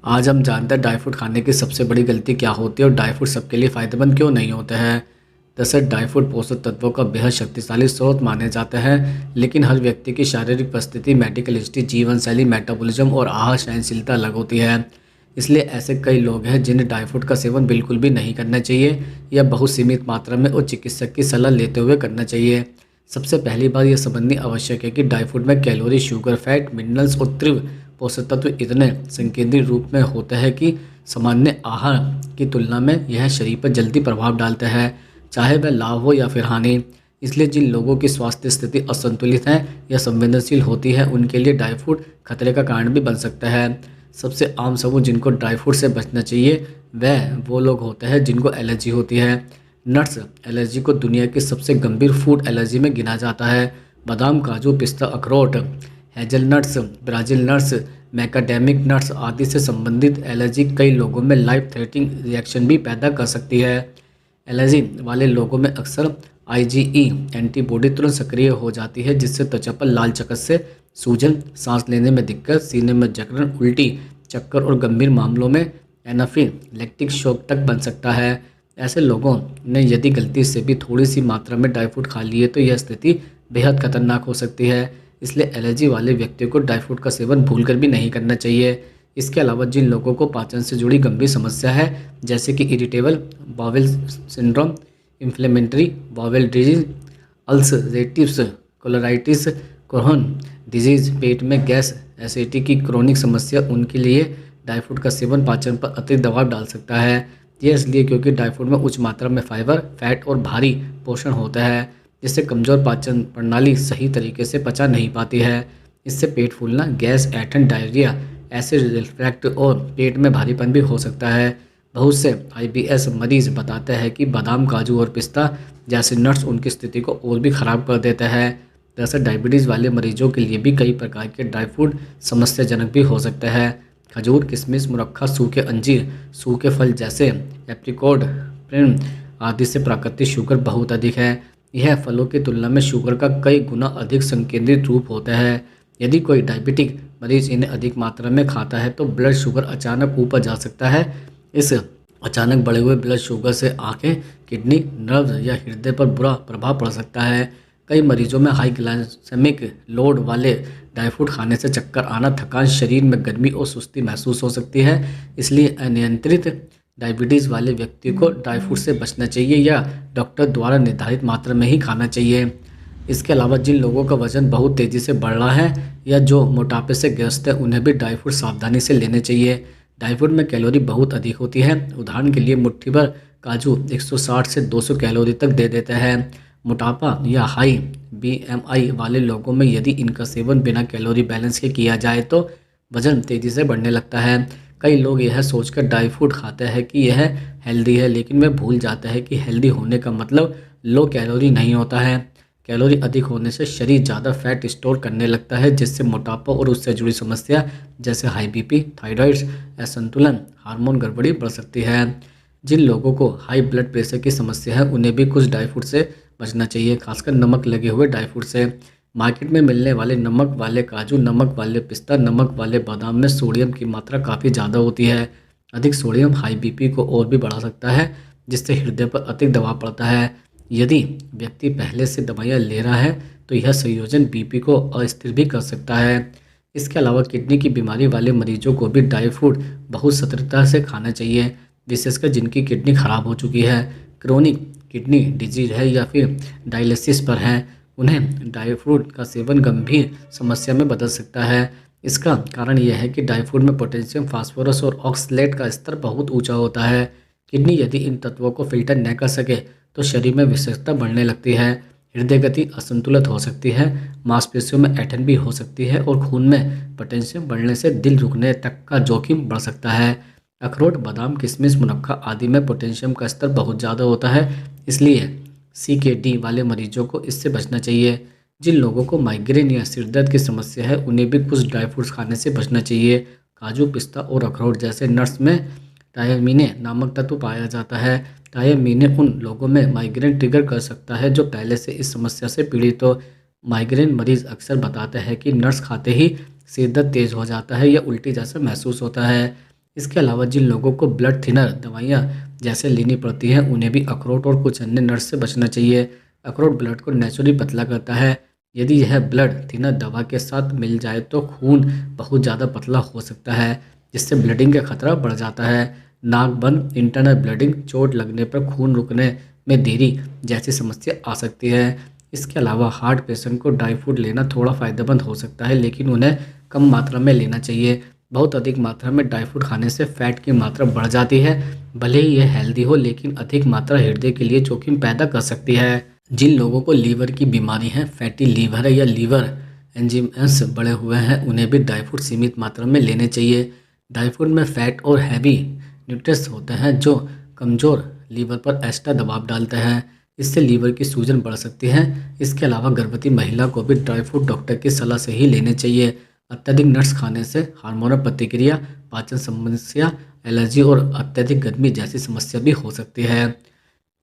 आज हम जानते हैं ड्राई फ्रूट खाने की सबसे बड़ी गलती क्या होती है और ड्राई फ्रूट सबके लिए फ़ायदेमंद क्यों नहीं होते हैं। दरअसल ड्राई फ्रूट पोषक तत्वों का बेहद शक्तिशाली स्रोत माने जाते हैं, लेकिन हर व्यक्ति की शारीरिक परिस्थिति, मेडिकल हिस्ट्री, जीवन शैली, मेटाबॉलिज्म और आहार सहनशीलता अलग होती है। इसलिए ऐसे कई लोग हैं जिन्हें ड्राई फ्रूट का सेवन बिल्कुल भी नहीं करना चाहिए या बहुत सीमित मात्रा में और चिकित्सक की सलाह लेते हुए करना चाहिए। सबसे पहली बात यह समझनी आवश्यक है कि ड्राई फ्रूट में कैलोरी, शुगर, फैट, मिनरल्स और तीव्र पोषक तत्व इतने संकेंद्रित रूप में होते हैं कि सामान्य आहार की तुलना में यह शरीर पर जल्दी प्रभाव डालते हैं, चाहे वह लाभ हो या फिर हानि। इसलिए जिन लोगों की स्वास्थ्य स्थिति असंतुलित है या संवेदनशील होती है, उनके लिए ड्राई फ्रूट खतरे का कारण भी बन सकता है। सबसे आम समूह जिनको ड्राई फ्रूट से बचना चाहिए वह वो लोग होते हैं जिनको एलर्जी होती है। नट्स एलर्जी को दुनिया की सबसे गंभीर फूड एलर्जी में गिना जाता है। बादाम, काजू, पिस्ता, अखरोट, हेज़लनट्स, ब्राज़ील नट्स, मैकाडेमिक नट्स आदि से संबंधित एलर्जी कई लोगों में लाइफ थ्रेटनिंग रिएक्शन भी पैदा कर सकती है। एलर्जी वाले लोगों में अक्सर आईजीई एंटीबॉडी तुरंत सक्रिय हो जाती है, जिससे त्वचा पर लाल चकत्ते से सूजन, सांस लेने में दिक्कत, सीने में जकड़न, उल्टी, चक्कर और गंभीर मामलों में एनाफिलैक्टिक शॉक तक बन सकता है। ऐसे लोगों ने यदि गलती से भी थोड़ी सी मात्रा में ड्राई फ्रूट खा लिए तो यह स्थिति बेहद खतरनाक हो सकती है। इसलिए एलर्जी वाले व्यक्तियों को ड्राई फ्रूट का सेवन भूलकर भी नहीं करना चाहिए। इसके अलावा जिन लोगों को पाचन से जुड़ी गंभीर समस्या है, जैसे कि irritable bowel syndrome, inflammatory bowel disease, ulcerative colitis, Crohn disease, पेट में गैस, एसिडिटी की क्रोनिक समस्या, उनके लिए ड्राई फ्रूट का सेवन पाचन पर अतिरिक्त दबाव डाल सकता है। यह इसलिए क्योंकि ड्राई फ्रूट में उच्च मात्रा में फाइबर, फैट और भारी पोषण होता है, जिससे कमज़ोर पाचन प्रणाली सही तरीके से पचा नहीं पाती है। इससे पेट फूलना, गैस, ऐंठन, डायरिया, एसिड रिफ्लक्स और पेट में भारीपन भी हो सकता है। बहुत से आईबीएस मरीज बताते हैं कि बादाम, काजू और पिस्ता जैसे नट्स उनकी स्थिति को और भी खराब कर देते हैं। दरअसल डायबिटीज़ वाले मरीजों के लिए भी कई प्रकार के ड्राई फ्रूट समस्याजनक भी हो सकते हैं। खजूर, किशमिश, मुरक्खा, सूखे अंजीर, सूखे फल जैसे एप्रिकॉट, प्रिन आदि से प्राकृतिक शुगर बहुत अधिक है। यह फलों की तुलना में शुगर का कई गुना अधिक संकेंद्रित रूप होता है। यदि कोई डायबिटिक मरीज इन्हें अधिक मात्रा में खाता है तो ब्लड शुगर अचानक ऊपर जा सकता है। इस अचानक बढ़े हुए ब्लड शुगर से आंखें, किडनी, नर्व या हृदय पर बुरा प्रभाव पड़ सकता है। कई मरीजों में हाई ग्लाइसेमिक लोड वाले ड्राई फ्रूट खाने से चक्कर आना, थकान, शरीर में गर्मी और सुस्ती महसूस हो सकती है। इसलिए अनियंत्रित डायबिटीज़ वाले व्यक्ति को ड्राई फ्रूट से बचना चाहिए या डॉक्टर द्वारा निर्धारित मात्रा में ही खाना चाहिए। इसके अलावा जिन लोगों का वजन बहुत तेज़ी से बढ़ रहा है या जो मोटापे से ग्रस्त है, उन्हें भी ड्राई फ्रूट सावधानी से लेने चाहिए। ड्राई फ्रूट में कैलोरी बहुत अधिक होती है। उदाहरण के लिए मुट्ठी भर काजू 160 से 200 कैलोरी तक दे देते हैं। मोटापा या हाई बीएमआई वाले लोगों में यदि इनका सेवन बिना कैलोरी बैलेंस के किया जाए तो वजन तेज़ी से बढ़ने लगता है। कई लोग यह सोचकर ड्राई फ्रूट खाते हैं कि यह हेल्दी है, लेकिन वे भूल जाते हैं कि हेल्दी होने का मतलब लो कैलोरी नहीं होता है। कैलोरी अधिक होने से शरीर ज़्यादा फैट स्टोर करने लगता है, जिससे मोटापा और उससे जुड़ी समस्या जैसे हाई बीपी, थायराइड, असंतुलन, हार्मोन गड़बड़ी बढ़ सकती है। जिन लोगों को हाई ब्लड प्रेशर की समस्या है, उन्हें भी कुछ ड्राई फ्रूट से बचना चाहिए, खासकर नमक लगे हुए ड्राई फ्रूट से। मार्केट में मिलने वाले नमक वाले काजू, नमक वाले पिस्ता, नमक वाले बादाम में सोडियम की मात्रा काफ़ी ज़्यादा होती है। अधिक सोडियम हाई बीपी को और भी बढ़ा सकता है, जिससे हृदय पर अतिरिक्त दबाव पड़ता है। यदि व्यक्ति पहले से दवाइयाँ ले रहा है तो यह संयोजन बीपी को अस्थिर भी कर सकता है। इसके अलावा किडनी की बीमारी वाले मरीजों को भी ड्राई फ्रूट बहुत सतर्कता से खाना चाहिए, विशेषकर जिनकी किडनी खराब हो चुकी है, क्रोनिक किडनी डिजीज है या फिर डायलिसिस पर हैं। उन्हें ड्राई फ्रूट का सेवन गंभीर समस्या में बदल सकता है। इसका कारण यह है कि ड्राई फ्रूट में पोटेशियम, फास्फोरस और ऑक्सलेट का स्तर बहुत ऊंचा होता है। किडनी यदि इन तत्वों को फिल्टर न कर सके तो शरीर में विषाक्तता बढ़ने लगती है, हृदय गति असंतुलित हो सकती है, मांसपेशियों में ऐंठन भी हो सकती है और खून में पोटेशियम बढ़ने से दिल रुकने तक का जोखिम बढ़ सकता है। अखरोट, बादाम, किशमिश, मुनक्का आदि में पोटेशियम का स्तर बहुत ज़्यादा होता है, इसलिए CKD वाले मरीजों को इससे बचना चाहिए। जिन लोगों को माइग्रेन या सिर दर्द की समस्या है, उन्हें भी कुछ ड्राई फ्रूट्स खाने से बचना चाहिए। काजू, पिस्ता और अखरोट जैसे नट्स में टायमिने नामक तत्व पाया जाता है। टायमिने उन लोगों में माइग्रेन ट्रिगर कर सकता है जो पहले से इस समस्या से पीड़ित हो। माइग्रेन मरीज अक्सर बताते हैं कि नट्स खाते ही सिर दर्द तेज हो जाता है या उल्टी जैसा महसूस होता है। इसके अलावा जिन लोगों को ब्लड थिनर दवाइयाँ जैसे लेनी पड़ती हैं उन्हें भी अखरोट और कुछ अन्य नट्स से बचना चाहिए। अखरोट ब्लड को नेचुरली पतला करता है। यदि यह ब्लड थिनर दवा के साथ मिल जाए तो खून बहुत ज़्यादा पतला हो सकता है, जिससे ब्लीडिंग का खतरा बढ़ जाता है। नाक बंद, इंटरनल ब्लीडिंग, चोट लगने पर खून रुकने में देरी जैसी समस्या आ सकती है। इसके अलावा हार्ट पेशेंट को ड्राई फ्रूट लेना थोड़ा फ़ायदेमंद हो सकता है, लेकिन उन्हें कम मात्रा में लेना चाहिए। बहुत अधिक मात्रा में ड्राई फ्रूट खाने से फैट की मात्रा बढ़ जाती है। भले ही यह हेल्दी हो, लेकिन अधिक मात्रा हृदय के लिए जोखिम पैदा कर सकती है। जिन लोगों को लीवर की बीमारी है, फैटी लीवर है या लीवर एंजाइम्स बढ़े हुए हैं, उन्हें भी ड्राई फ्रूट सीमित मात्रा में लेने चाहिए। ड्राई फ्रूट में फैट और हैवी न्यूट्रिएंट्स होते हैं जो कमज़ोर लीवर पर एक्स्ट्रा दबाव डालते हैं। इससे लीवर की सूजन बढ़ सकती है। इसके अलावा गर्भवती महिला को भी ड्राई फ्रूट डॉक्टर की सलाह से ही लेने चाहिए। अत्यधिक नट्स खाने से हार्मोनल प्रतिक्रिया, पाचन समस्या, एलर्जी और अत्यधिक गर्मी जैसी समस्या भी हो सकती है।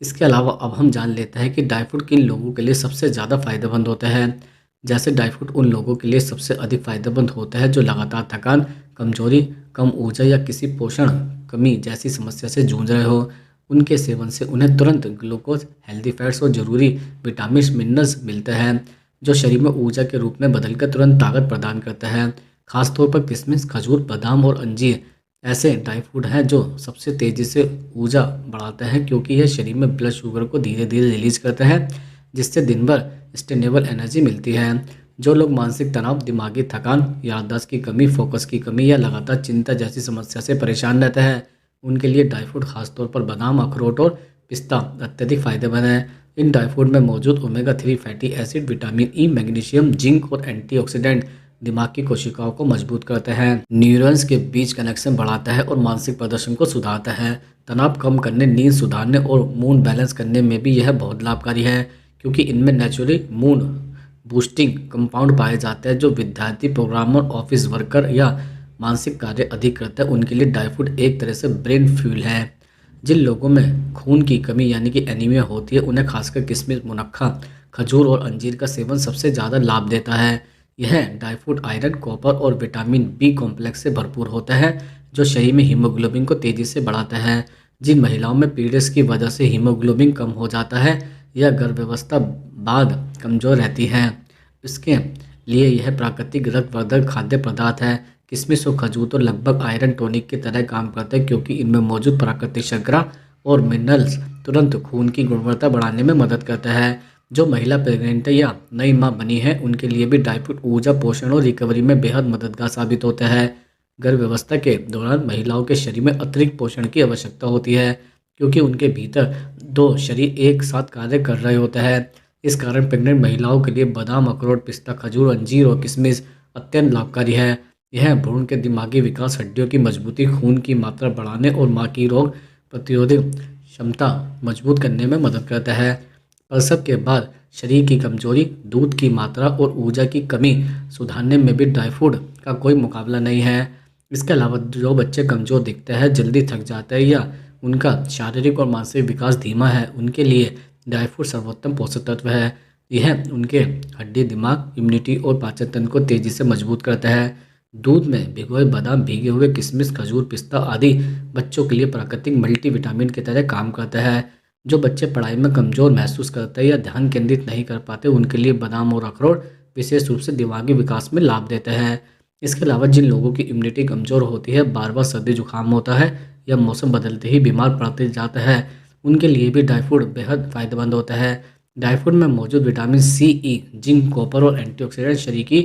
इसके अलावा अब हम जान लेते हैं कि ड्राई फ्रूट किन लोगों के लिए सबसे ज़्यादा फायदेमंद होते हैं। जैसे ड्राई फ्रूट उन लोगों के लिए सबसे अधिक फायदेमंद होता है जो लगातार थकान, कमजोरी, कम ऊर्जा या किसी पोषण कमी जैसी समस्या से जूझ रहे हो। उनके सेवन से उन्हें तुरंत ग्लूकोज, हेल्दी फैट्स और ज़रूरी विटामिन मिनरल्स मिलते हैं जो शरीर में ऊर्जा के रूप में बदलकर तुरंत ताकत प्रदान करते हैं। खासतौर पर किशमिश, खजूर, बादाम और अंजीर ऐसे ड्राई फ्रूट हैं जो सबसे तेज़ी से ऊर्जा बढ़ाते हैं, क्योंकि यह शरीर में ब्लड शुगर को धीरे धीरे रिलीज करते हैं, जिससे दिन भर सस्टेनेबल एनर्जी मिलती है। जो लोग मानसिक तनाव, दिमागी थकान, याददाश्त की कमी, फोकस की कमी या लगातार चिंता जैसी समस्या से परेशान रहते हैं, उनके लिए ड्राई फ्रूट, खासतौर पर बादाम, अखरोट और पिस्ता अत्यधिक फायदेमंद है। इन ड्राई फ्रूट में मौजूद omega 3 fatty acid, vitamin E, magnesium, zinc और एंटीऑक्सीडेंट दिमाग की कोशिकाओं को मजबूत करते हैं, न्यूरॉन्स के बीच कनेक्शन बढ़ाता है और मानसिक प्रदर्शन को सुधारता है। तनाव कम करने, नींद सुधारने और मूड बैलेंस करने में भी यह बहुत लाभकारी है, क्योंकि इनमें नेचुरली मूड बूस्टिंग कंपाउंड पाए जाते हैं। जो विद्यार्थी, प्रोग्रामर, ऑफिस वर्कर या मानसिक कार्य अधिक करते हैं, उनके लिए ड्राई फ्रूट एक तरह से ब्रेन फ्यूल है। जिन लोगों में खून की कमी यानी कि एनीमिया होती है, उन्हें खासकर किशमिश, मुनक्खा, खजूर और अंजीर का सेवन सबसे ज़्यादा लाभ देता है। यह ड्राई फ्रूट आयरन, कॉपर और विटामिन बी कॉम्प्लेक्स से भरपूर होता है जो शरीर में हीमोग्लोबिन को तेज़ी से बढ़ाता है। जिन महिलाओं में पीरियड्स की वजह से हीमोग्लोबिन कम हो जाता है या गर्भावस्था बाद कमज़ोर रहती हैं, इसके लिए यह प्राकृतिक रक्तवर्धक खाद्य पदार्थ है। किशमिश और खजूर तो लगभग आयरन टॉनिक की तरह काम करते हैं, क्योंकि इनमें मौजूद प्राकृतिक शर्करा और मिनरल्स तुरंत खून की गुणवत्ता बढ़ाने में मदद करता है। जो महिला प्रेग्नेंट या नई मां बनी है, उनके लिए भी ड्राई फ्रूट ऊर्जा, पोषण और रिकवरी में बेहद मददगार साबित होता है। गर्भावस्था के दौरान महिलाओं के शरीर में अतिरिक्त पोषण की आवश्यकता होती है, क्योंकि उनके भीतर दो शरीर एक साथ कार्य कर रहे होते हैं। इस कारण प्रेग्नेंट महिलाओं के लिए बादाम, अखरोट, पिस्ता, खजूर, अंजीर और किशमिश अत्यंत लाभकारी है। यह भ्रूण के दिमागी विकास, हड्डियों की मजबूती, खून की मात्रा बढ़ाने और मां की रोग प्रतिरोधक क्षमता मजबूत करने में मदद करता है। प्रसव के बाद शरीर की कमजोरी, दूध की मात्रा और ऊर्जा की कमी सुधारने में भी ड्राई फ्रूट का कोई मुकाबला नहीं है। इसके अलावा जो बच्चे कमज़ोर दिखते हैं, जल्दी थक जाते हैं या उनका शारीरिक और मानसिक विकास धीमा है, उनके लिए ड्राई फ्रूट सर्वोत्तम पोषक तत्व है। यह उनके हड्डी, दिमाग, इम्यूनिटी और पाचन तंत्र को तेज़ी से मजबूत करता है। दूध में भिगोए बादाम, भीगे हुए किशमिश, खजूर, पिस्ता आदि बच्चों के लिए प्राकृतिक मल्टीविटामिन की तरह काम करता है। जो बच्चे पढ़ाई में कमज़ोर महसूस करते हैं या ध्यान केंद्रित नहीं कर पाते, उनके लिए बादाम और अखरोट विशेष रूप से दिमागी विकास में लाभ देते हैं। इसके अलावा जिन लोगों की इम्यूनिटी कमज़ोर होती है, बार बार सर्दी जुकाम होता है या मौसम बदलते ही बीमार पड़ते जाता है, उनके लिए भी ड्राई फ्रूट बेहद फायदेमंद होता है। ड्राई फ्रूट में मौजूद विटामिन सी, ई, जिंक, कॉपर और एंटीऑक्सीडेंट शरीर की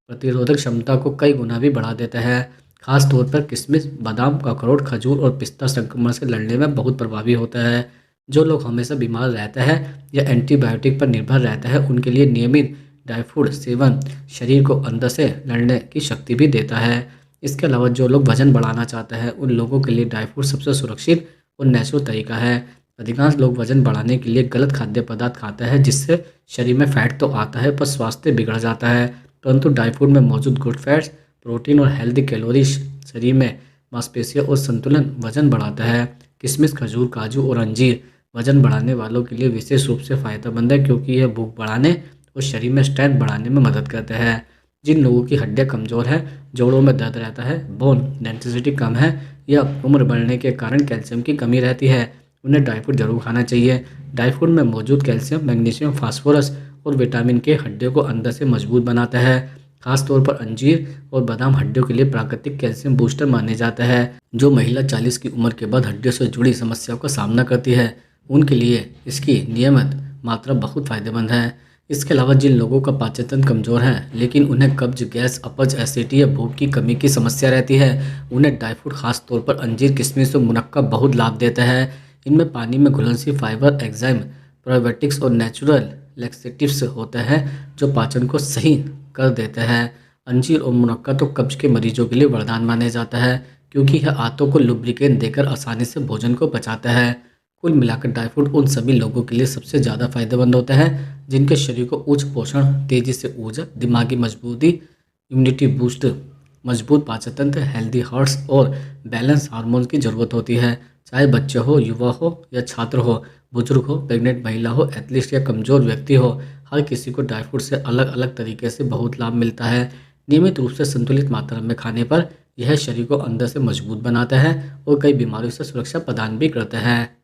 प्रतिरोधक क्षमता को कई गुना भी बढ़ा देता है। खास तौर पर किशमिश, बादाम, अखरोट, खजूर और पिस्ता संक्रमण से लड़ने में बहुत प्रभावी होता है। जो लोग हमेशा बीमार रहते हैं या एंटीबायोटिक पर निर्भर रहते हैं, उनके लिए नियमित ड्राई फ्रूट सेवन शरीर को अंदर से लड़ने की शक्ति भी देता है। इसके अलावा जो लोग वजन बढ़ाना चाहते हैं, उन लोगों के लिए ड्राई फ्रूट सबसे सुरक्षित और नेचुरल तरीका है। अधिकांश लोग वजन बढ़ाने के लिए गलत खाद्य पदार्थ खाते हैं, जिससे शरीर में फैट तो आता है पर स्वास्थ्य बिगड़ जाता है। परंतु ड्राई फ्रूट में मौजूद गुड फैट्स, प्रोटीन और हेल्दी कैलोरीज शरीर में मांसपेशियों और संतुलन वजन बढ़ाता है। किशमिश, खजूर, काजू और अंजीर वजन बढ़ाने वालों के लिए विशेष रूप से फायदेमंद है, क्योंकि यह भूख बढ़ाने और शरीर में स्ट्रेंथ बढ़ाने में मदद करते हैं। जिन लोगों की हड्डियाँ कमज़ोर है, जोड़ों में दर्द रहता है, बोन डेंसिटी कम है या उम्र बढ़ने के कारण कैल्शियम की कमी रहती है, उन्हें ड्राई फ्रूट जरूर खाना चाहिए। ड्राई फ्रूट में मौजूद कैल्शियम, मैग्नीशियम, फास्फोरस और विटामिन के हड्डियों को अंदर से मजबूत बनाता है। खास तौर पर अंजीर और बादाम हड्डियों के लिए प्राकृतिक कैल्शियम बूस्टर माने जाते हैं। जो महिला 40 की उम्र के बाद हड्डियों से जुड़ी समस्याओं का सामना करती है, उनके लिए इसकी नियमित मात्रा बहुत फायदेमंद है। इसके अलावा जिन लोगों का पाचन तंत्र कमज़ोर है लेकिन उन्हें कब्ज, गैस, अपच, एसिडिटी या भूख की कमी की समस्या रहती है, उन्हें ड्राई फ्रूट खास तौर पर अंजीर, किशमिश और मुनक्का बहुत लाभ देता है। इनमें पानी में घुलनशील फाइबर, एंजाइम, प्रोबायोटिक्स और नेचुरल लैक्सेटिव्स होते हैं जो पाचन को सही कर देते हैं। अंजीर और मुनक्का तो कब्ज के मरीजों के लिए वरदान माने जाता है क्योंकि यह आंतों को लुब्रिकेंट देकर आसानी से भोजन को पचाता है। कुल मिलाकर ड्राई फ्रूट उन सभी लोगों के लिए सबसे ज़्यादा फायदेमंद होते हैं जिनके शरीर को उच्च पोषण, तेजी से ऊर्जा, दिमागी मजबूती, इम्यूनिटी बूस्ट, मजबूत पाचन तंत्र, हेल्दी हार्ट्स और बैलेंस हार्मोन की ज़रूरत होती है। चाहे बच्चे हो, युवा हो या छात्र हो, बुजुर्ग हो, प्रेग्नेंट महिला हो, एथलीट या कमज़ोर व्यक्ति हो, हर किसी को ड्राई फ्रूट से अलग अलग तरीके से बहुत लाभ मिलता है। नियमित रूप से संतुलित मात्रा में खाने पर यह शरीर को अंदर से मजबूत बनाता है और कई बीमारियों से सुरक्षा प्रदान भी करता है।